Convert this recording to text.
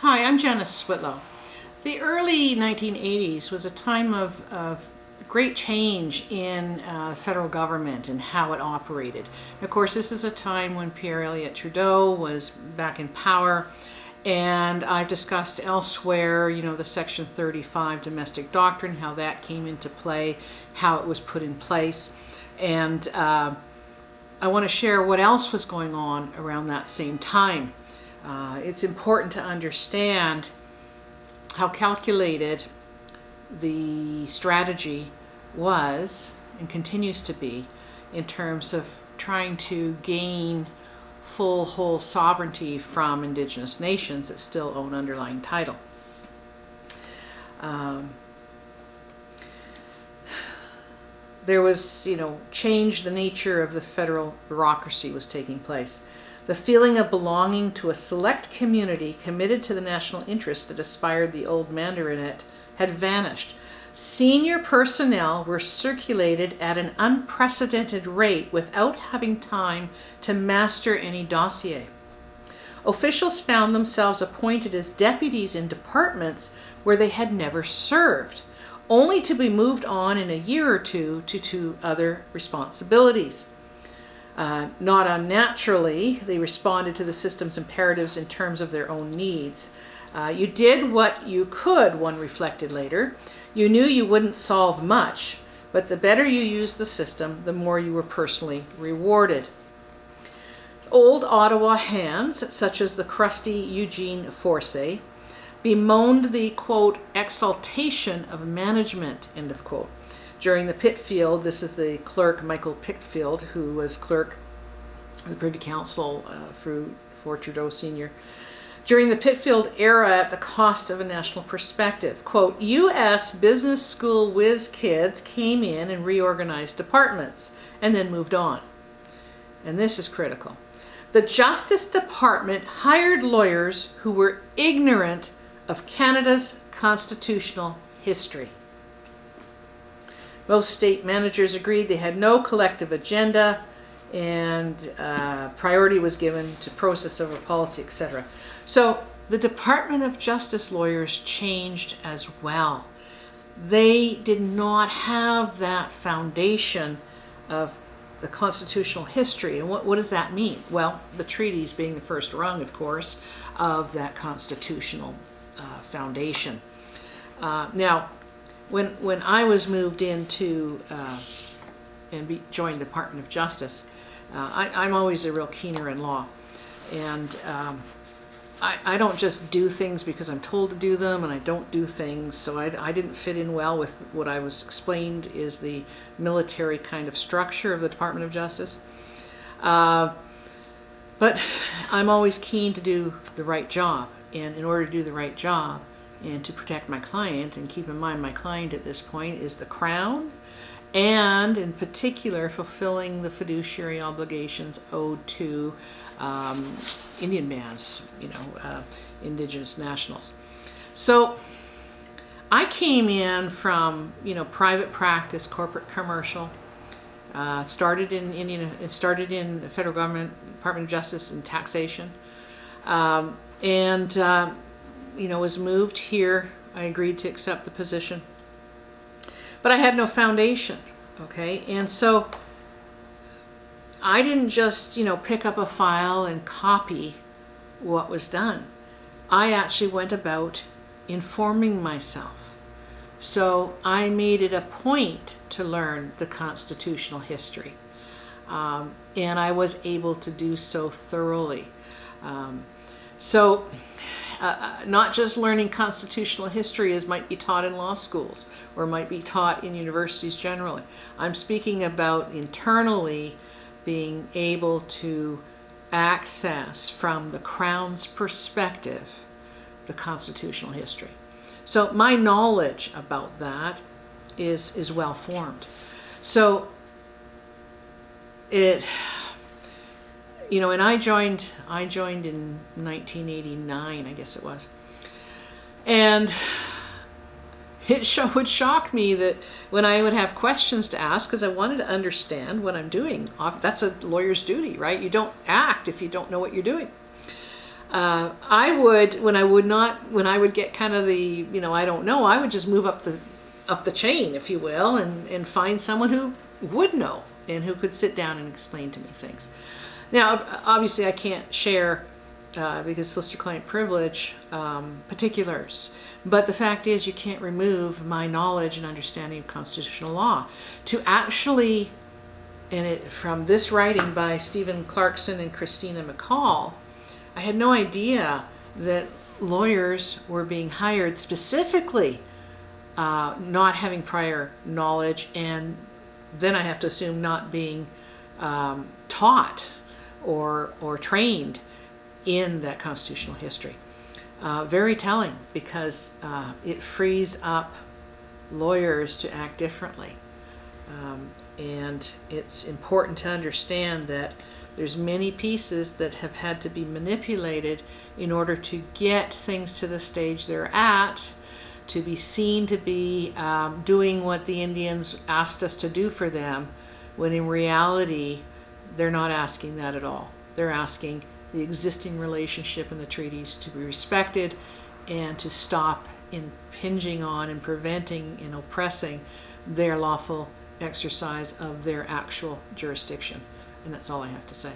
Hi, I'm Janice Switlo. The early 1980s was a time of great change in the federal government and how it operated. Of course, this is a time when Pierre Elliott Trudeau was back in power, and I've discussed elsewhere, the Section 35 domestic doctrine, how that came into play, how it was put in place, and I want to share what else was going on around that same time. It's important to understand how calculated the strategy was and continues to be in terms of trying to gain full, whole sovereignty from Indigenous nations that still own underlying title. There was, change, the nature of the federal bureaucracy was taking place. The feeling of belonging to a select community committed to the national interest that aspired the old mandarinate had vanished. Senior personnel were circulated at an unprecedented rate without having time to master any dossier. Officials found themselves appointed as deputies in departments where they had never served, only to be moved on in a year or two to other responsibilities. Not unnaturally, they responded to the system's imperatives in terms of their own needs. You did what you could, one reflected later. You knew you wouldn't solve much, but the better you used the system, the more you were personally rewarded. Old Ottawa hands, such as the crusty Eugene Forcey, bemoaned the, quote, exaltation of management, end of quote. During the Pitfield, this is the clerk, Michael Pitfield, who was clerk of the Privy Council for Trudeau Sr. During the Pitfield era, at the cost of a national perspective, quote, U.S. business school whiz kids came in and reorganized departments and then moved on. And this is critical. The Justice Department hired lawyers who were ignorant of Canada's constitutional history. Most state managers agreed they had no collective agenda, and priority was given to process over policy, etc. So the Department of Justice lawyers changed as well. They did not have that foundation of the constitutional history. And what does that mean? Well, the treaties being the first rung, of course, of that constitutional foundation. Now, when I was moved into and joined the Department of Justice, I'm always a real keener in law, and I don't just do things because I'm told to do them, and I don't do things, so I didn't fit in well with what I was explained is the military kind of structure of the Department of Justice. But I'm always keen to do the right job, and in order to do the right job and to protect my client, and keep in mind my client at this point is the Crown, and in particular fulfilling the fiduciary obligations owed to Indian bands, Indigenous nationals. So I came in from private practice, corporate commercial, started in the federal government, Department of Justice and taxation, was moved here. I agreed to accept the position, but I had no foundation, okay? And so I didn't just, pick up a file and copy what was done. I actually went about informing myself. So I made it a point to learn the constitutional history. And I was able to do so thoroughly. Not just learning constitutional history as might be taught in law schools or might be taught in universities generally. I'm speaking about internally being able to access from the Crown's perspective the constitutional history. So my knowledge about that is well formed. So and I joined in 1989, I guess it was. And it would shock me that when I would have questions to ask, because I wanted to understand what I'm doing. That's a lawyer's duty, right? You don't act if you don't know what you're doing. I would, when I would get kind of the, I don't know, I would just move up the chain, if you will, and find someone who would know and who could sit down and explain to me things. Now, obviously I can't share, because solicitor-client privilege, particulars. But the fact is, you can't remove my knowledge and understanding of constitutional law. To actually, from this writing by Stephen Clarkson and Christina McCall, I had no idea that lawyers were being hired specifically not having prior knowledge, and then I have to assume not being taught or trained in that constitutional history. Very telling, because it frees up lawyers to act differently. And it's important to understand that there's many pieces that have had to be manipulated in order to get things to the stage they're at, to be seen to be doing what the Indians asked us to do for them, when in reality they're not asking that at all. They're asking the existing relationship and the treaties to be respected, and to stop impinging on and preventing and oppressing their lawful exercise of their actual jurisdiction. And that's all I have to say.